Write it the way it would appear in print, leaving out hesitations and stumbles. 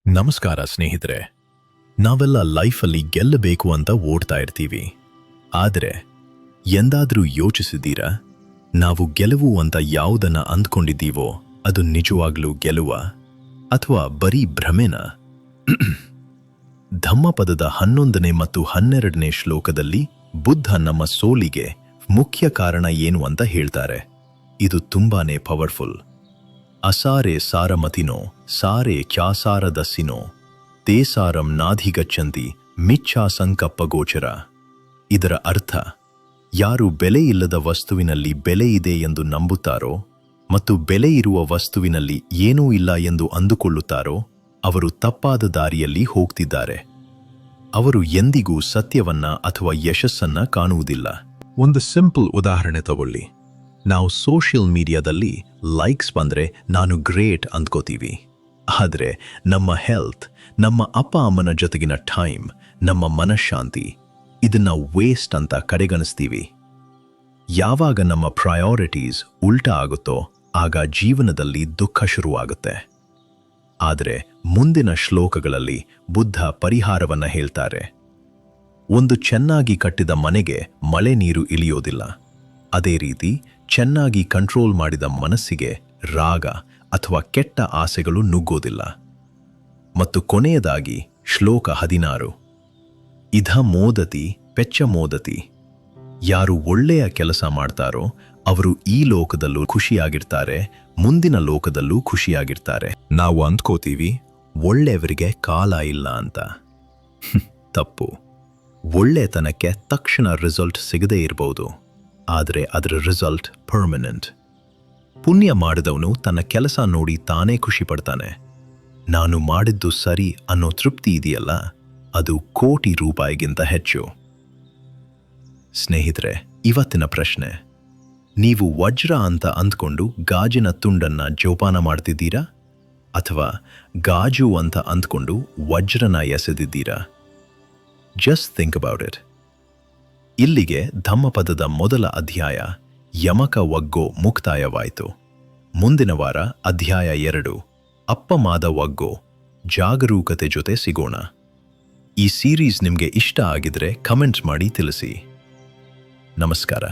ನಮಸ್ಕಾರ ಸ್ನೇಹಿತರೆ. ನಾವೆಲ್ಲ ಲೈಫಲ್ಲಿ ಗೆಲ್ಲಬೇಕು ಅಂತ ಓಡ್ತಾ ಇರ್ತೀವಿ. ಆದರೆ ಎಂದಾದ್ರೂ ಯೋಚಿಸಿದ್ದೀರಾ, ನಾವು ಗೆಲುವು ಅಂತ ಯಾವುದನ್ನ ಅಂದ್ಕೊಂಡಿದ್ದೀವೋ ಅದು ನಿಜವಾಗ್ಲೂ ಗೆಲುವ ಅಥವಾ ಬರೀ ಭ್ರಮೆನ? ಧಮ್ಮಪದದ 11ನೇ ಮತ್ತು 12ನೇ ಶ್ಲೋಕದಲ್ಲಿ ಬುದ್ಧ ನಮ್ಮ ಸೋಲಿಗೆ ಮುಖ್ಯ ಕಾರಣ ಏನು ಅಂತ ಹೇಳ್ತಾರೆ. ಇದು ತುಂಬಾನೇ ಪವರ್ಫುಲ್. ಅಸಾರೆ ಸಾರಮತಿನೋ ಸಾರೆ ಚಾಸಾರದಸ್ಸಿನೋ ತೇಸಾರಂ ನಾಧಿಗಚ್ಚಂತಿ ಮಿಚ್ಛಾ ಸಂಕಪ್ಪ ಗೋಚರ. ಇದರ ಅರ್ಥ, ಯಾರು ಬೆಲೆ ಇಲ್ಲದ ವಸ್ತುವಿನಲ್ಲಿ ಬೆಲೆ ಇದೆ ಎಂದು ನಂಬುತ್ತಾರೋ ಮತ್ತು ಬೆಲೆ ಇರುವ ವಸ್ತುವಿನಲ್ಲಿ ಏನೂ ಇಲ್ಲ ಎಂದು ಅಂದುಕೊಳ್ಳುತ್ತಾರೋ ಅವರು ತಪ್ಪಾದ ದಾರಿಯಲ್ಲಿ ಹೋಗ್ತಿದ್ದಾರೆ. ಅವರು ಎಂದಿಗೂ ಸತ್ಯವನ್ನ ಅಥವಾ ಯಶಸ್ಸನ್ನ ಕಾಣುವುದಿಲ್ಲ. ಒಂದು ಸಿಂಪಲ್ ಉದಾಹರಣೆ ತಗೊಳ್ಳಿ. ನಾವು ಸೋಷಿಯಲ್ ಮೀಡಿಯಾದಲ್ಲಿ ಲೈಕ್ಸ್ ಬಂದ್ರೆ ನಾನು ಗ್ರೇಟ್ ಅಂದ್ಕೋತೀವಿ. ಆದರೆ ನಮ್ಮ ಹೆಲ್ತ್, ನಮ್ಮ ಅಪ್ಪ ಅಮ್ಮನ ಜೊತೆಗಿನ ಟೈಮ್, ನಮ್ಮ ಮನಃಶಾಂತಿ ಇದನ್ನ ವೇಸ್ಟ್ ಅಂತ ಕಡೆಗಣಿಸ್ತೀವಿ. ಯಾವಾಗ ನಮ್ಮ ಪ್ರಯಾರಿಟೀಸ್ ಉಲ್ಟಾ ಆಗುತ್ತೋ ಆಗ ಜೀವನದಲ್ಲಿ ದುಃಖ ಶುರುವಾಗುತ್ತೆ. ಆದರೆ ಮುಂದಿನ ಶ್ಲೋಕಗಳಲ್ಲಿ ಬುದ್ಧ ಪರಿಹಾರವನ್ನ ಹೇಳ್ತಾರೆ. ಒಂದು ಚೆನ್ನಾಗಿ ಕಟ್ಟಿದ ಮನೆಗೆ ಮಳೆ ನೀರು ಇಳಿಯೋದಿಲ್ಲ. ಅದೇ ರೀತಿ ಚೆನ್ನಾಗಿ ಕಂಟ್ರೋಲ್ ಮಾಡಿದ ಮನಸ್ಸಿಗೆ ರಾಗ ಅಥವಾ ಕೆಟ್ಟ ಆಸೆಗಳು ನುಗ್ಗೋದಿಲ್ಲ. ಮತ್ತು ಕೊನೆಯದಾಗಿ ಶ್ಲೋಕ 16, ಇಧ ಮೋದತಿ ಪೆಚ್ಚ ಮೋದತಿ. ಯಾರು ಒಳ್ಳೆಯ ಕೆಲಸ ಮಾಡ್ತಾರೋ ಅವರು ಈ ಲೋಕದಲ್ಲೂ ಖುಷಿಯಾಗಿರ್ತಾರೆ, ಮುಂದಿನ ಲೋಕದಲ್ಲೂ ಖುಷಿಯಾಗಿರ್ತಾರೆ. ನಾವು ಅಂದ್ಕೋತೀವಿ ಒಳ್ಳೆಯವರಿಗೆ ಕಾಲ ಇಲ್ಲ ಅಂತ. ತಪ್ಪು. ಒಳ್ಳೆತನಕ್ಕೆ ತಕ್ಷಣ ರಿಸಲ್ಟ್ ಸಿಗದೇ ಇರಬಹುದು, ಆದರೆ ಅದರ ರಿಸಲ್ಟ್ ಪರ್ಮನೆಂಟ್. ಪುಣ್ಯ ಮಾಡಿದವನು ತನ್ನ ಕೆಲಸ ನೋಡಿ ತಾನೇ ಖುಷಿ ಪಡ್ತಾನೆ. ನಾನು ಮಾಡಿದ್ದು ಸರಿ ಅನ್ನೋ ತೃಪ್ತಿ ಇದೆಯಲ್ಲ, ಅದು ಕೋಟಿ ರೂಪಾಯಿಗಿಂತ ಹೆಚ್ಚು. ಸ್ನೇಹಿತರೆ, ಇವತ್ತಿನ ಪ್ರಶ್ನೆ, ನೀವು ವಜ್ರ ಅಂತ ಅಂದ್ಕೊಂಡು ಗಾಜಿನ ತುಂಡನ್ನ ಜೋಪಾನ ಮಾಡ್ತಿದ್ದೀರಾ ಅಥವಾ ಗಾಜು ಅಂತ ಅಂದ್ಕೊಂಡು ವಜ್ರನ ಎಸೆದಿದ್ದೀರಾ? Just think about it. ಇಲ್ಲಿಗೆ ಧಮ್ಮಪದದ ಮೊದಲ ಅಧ್ಯಾಯ ಯಮಕ ಒಗ್ಗೋ ಮುಕ್ತಾಯವಾಯಿತು. ಮುಂದಿನ ವಾರ ಅಧ್ಯಾಯ 2 ಅಪ್ಪಮಾದ ಒಗ್ಗೋ ಜಾಗರೂಕತೆ ಜೊತೆ ಸಿಗೋಣ. ಈ ಸೀರೀಸ್ ನಿಮಗೆ ಇಷ್ಟ ಆಗಿದ್ರೆ ಕಮೆಂಟ್ಸ್ ಮಾಡಿ ತಿಳಿಸಿ. ನಮಸ್ಕಾರ.